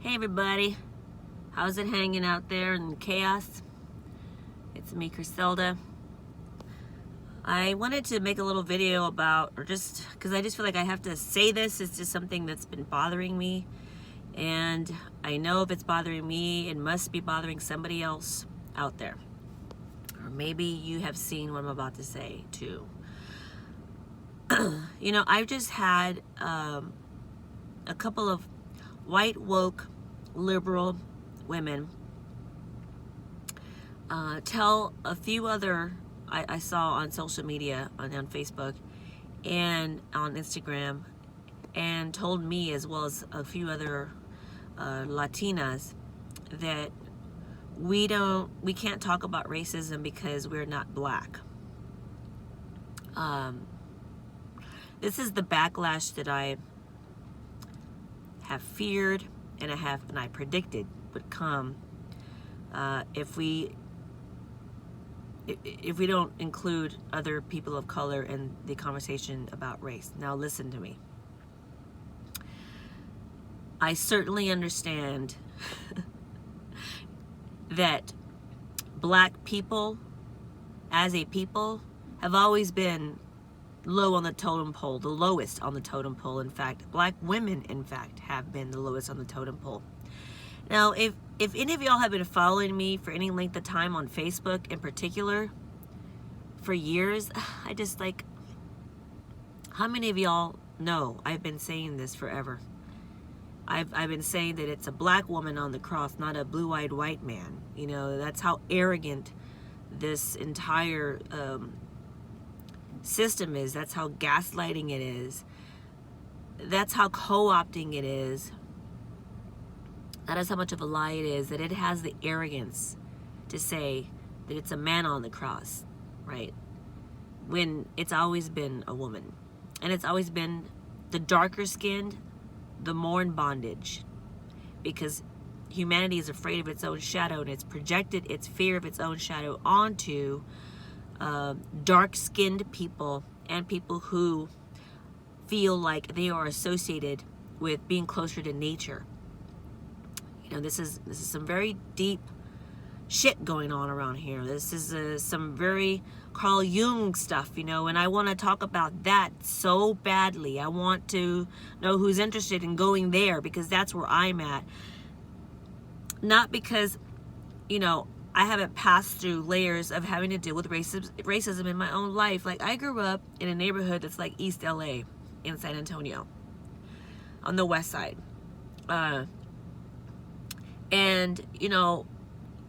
Hey everybody, how's it hanging out there in chaos? It's me, Griselda. I wanted to make a little video about, or just because I just feel like I have to say this. It's just something that's been bothering me, and I know if it's bothering me, it must be bothering somebody else out there. Or maybe you have seen what I'm about to say too. You know, I've just had a couple of white, woke, liberal women tell a few other, I saw on social media, on Facebook and on Instagram, and told me as well as a few other Latinas that we can't talk about racism because we're not black. This is the backlash that I have feared and I predicted would come if we don't include other people of color in the conversation about race. Now listen to me. I certainly understand that black people as a people have always been low on the totem pole, the lowest on the totem pole. In fact, black women, in fact, have been the lowest on the totem pole. Now, if any of y'all have been following me for any length of time on Facebook in particular, for years, I just like, how many of y'all know I've been saying this forever? I've been saying that it's a black woman on the cross, not a blue-eyed white man. You know, that's how arrogant this entire system is. That's how gaslighting it is. That's how co-opting it is. That is how much of a lie it is, that it has the arrogance to say that it's a man on the cross, right? When it's always been a woman. And it's always been the darker skinned, the more in bondage. Because humanity is afraid of its own shadow, and it's projected its fear of its own shadow onto dark-skinned people and people who feel like they are associated with being closer to nature. You know, this is some very deep shit going on around here. This is some very Carl Jung stuff, you know, and I want to talk about that so badly. I want to know who's interested in going there, because that's where I'm at. Not because, you know, I haven't passed through layers of having to deal with racism in my own life. Like, I grew up in a neighborhood that's like East LA in San Antonio on the west side. And, you know,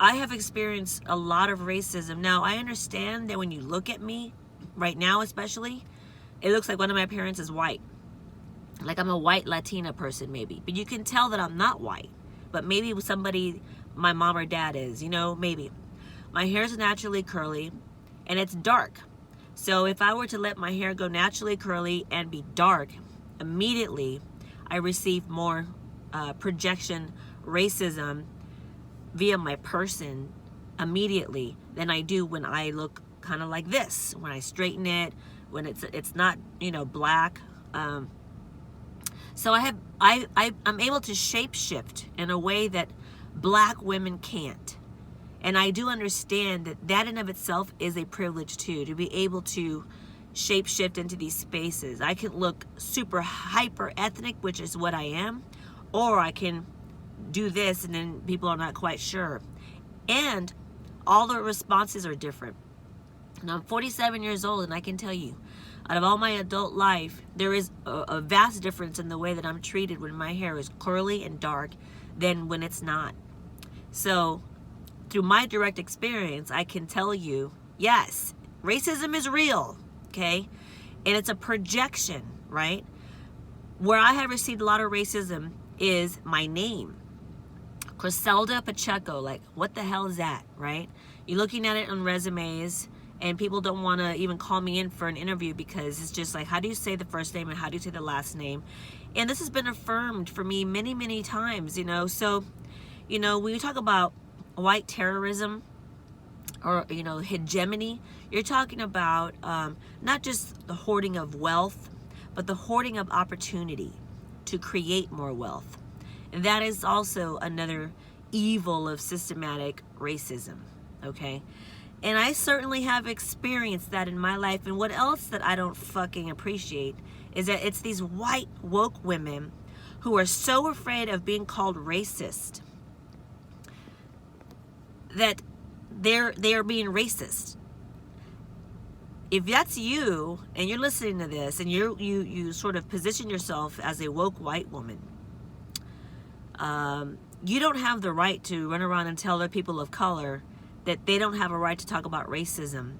I have experienced a lot of racism. Now, I understand that when you look at me, right now especially, it looks like one of my parents is white. Like I'm a white Latina person maybe. But you can tell that I'm not white. But maybe somebody, my mom or dad is, you know, maybe. My hair is naturally curly and it's dark. So if I were to let my hair go naturally curly and be dark, immediately I receive more projection racism via my person immediately than I do when I look kind of like this, when I straighten it, when it's not, you know, black. So I'm able to shapeshift in a way that black women can't. And I do understand that that in of itself is a privilege too, to be able to shapeshift into these spaces. I can look super hyper ethnic, which is what I am, or I can do this and then people are not quite sure. And all the responses are different. And I'm 47 years old, and I can tell you, out of all my adult life, there is a vast difference in the way that I'm treated when my hair is curly and dark than when it's not. So, through my direct experience, I can tell you, yes, racism is real, okay? And it's a projection, right? Where I have received a lot of racism is my name. Griselda Pacheco, like, what the hell is that, right? You're looking at it on resumes, and people don't want to even call me in for an interview because it's just like, how do you say the first name and how do you say the last name? And this has been affirmed for me many, many times, you know. So, you know, when you talk about white terrorism or, you know, hegemony, you're talking about not just the hoarding of wealth, but the hoarding of opportunity to create more wealth. And that is also another evil of systematic racism, okay? And I certainly have experienced that in my life. And what else that I don't fucking appreciate is that it's these white woke women who are so afraid of being called racist that they are being racist. If that's you and you're listening to this and you sort of position yourself as a woke white woman, you don't have the right to run around and tell other people of color that they don't have a right to talk about racism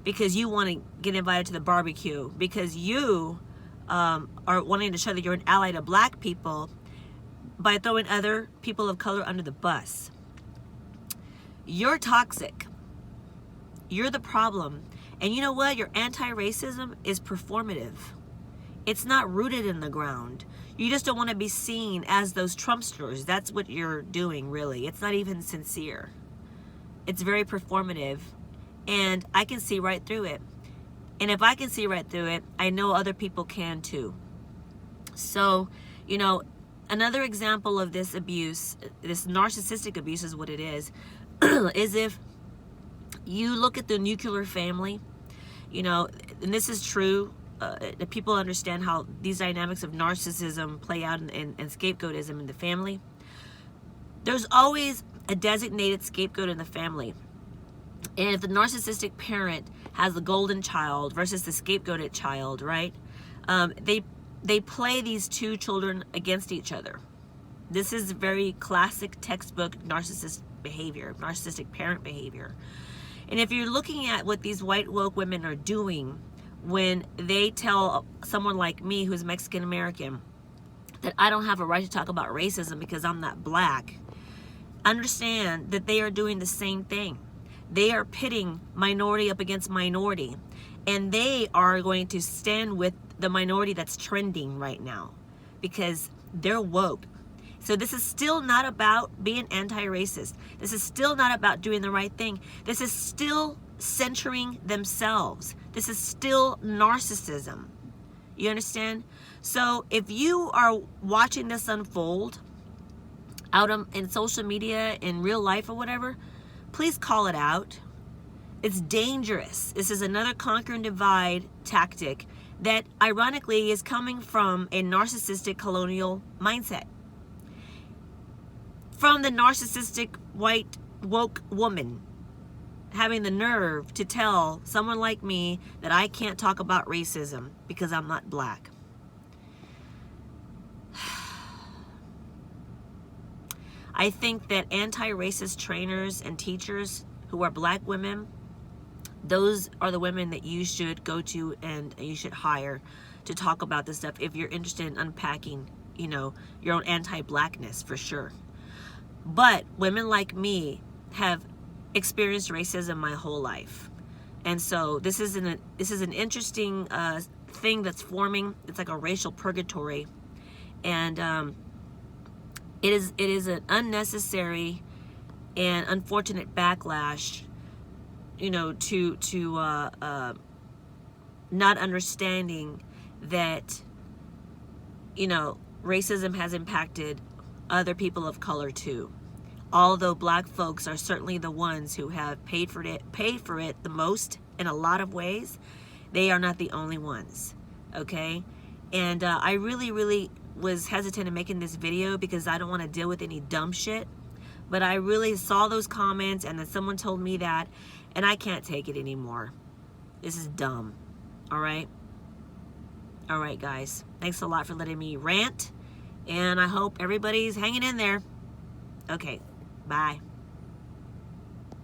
because you want to get invited to the barbecue, because you are wanting to show that you're an ally to black people by throwing other people of color under the bus. You're toxic. You're the problem. And you know what? Your anti-racism is performative. It's not rooted in the ground. You just don't want to be seen as those Trumpsters. That's what you're doing, really. It's not even sincere. It's very performative. And I can see right through it. And if I can see right through it, I know other people can too. So, you know, another example of this abuse, this narcissistic abuse is what it is if you look at the nuclear family, you know, and this is true, people understand how these dynamics of narcissism play out and scapegoatism in the family. There's always a designated scapegoat in the family. And if the narcissistic parent has the golden child versus the scapegoated child, right? They play these two children against each other. This is very classic textbook narcissistic parent behavior. And if you're looking at what these white woke women are doing when they tell someone like me who's Mexican American that I don't have a right to talk about racism because I'm not black, understand that they are doing the same thing. They are pitting minority up against minority, and they are going to stand with the minority that's trending right now because they're woke. So this is still not about being anti-racist. This is still not about doing the right thing. This is still centering themselves. This is still narcissism. You understand? So if you are watching this unfold out in social media, in real life or whatever, please call it out. It's dangerous. This is another conquer and divide tactic that ironically is coming from a narcissistic colonial mindset. From the narcissistic white woke woman having the nerve to tell someone like me that I can't talk about racism because I'm not black. I think that anti-racist trainers and teachers who are black women, those are the women that you should go to and you should hire to talk about this stuff if you're interested in unpacking, you know, your own anti-blackness for sure. But women like me have experienced racism my whole life. And so this is an interesting thing that's forming. It's like a racial purgatory. And it is an unnecessary and unfortunate backlash, you know, to not understanding that, you know, racism has impacted other people of color too. Although black folks are certainly the ones who have paid for it the most in a lot of ways, they are not the only ones. Okay? And I really was hesitant in making this video because I don't want to deal with any dumb shit. But I really saw those comments and then someone told me that, and I can't take it anymore. This is dumb. Alright? Alright, guys. Thanks a lot for letting me rant. And I hope everybody's hanging in there. Okay, bye.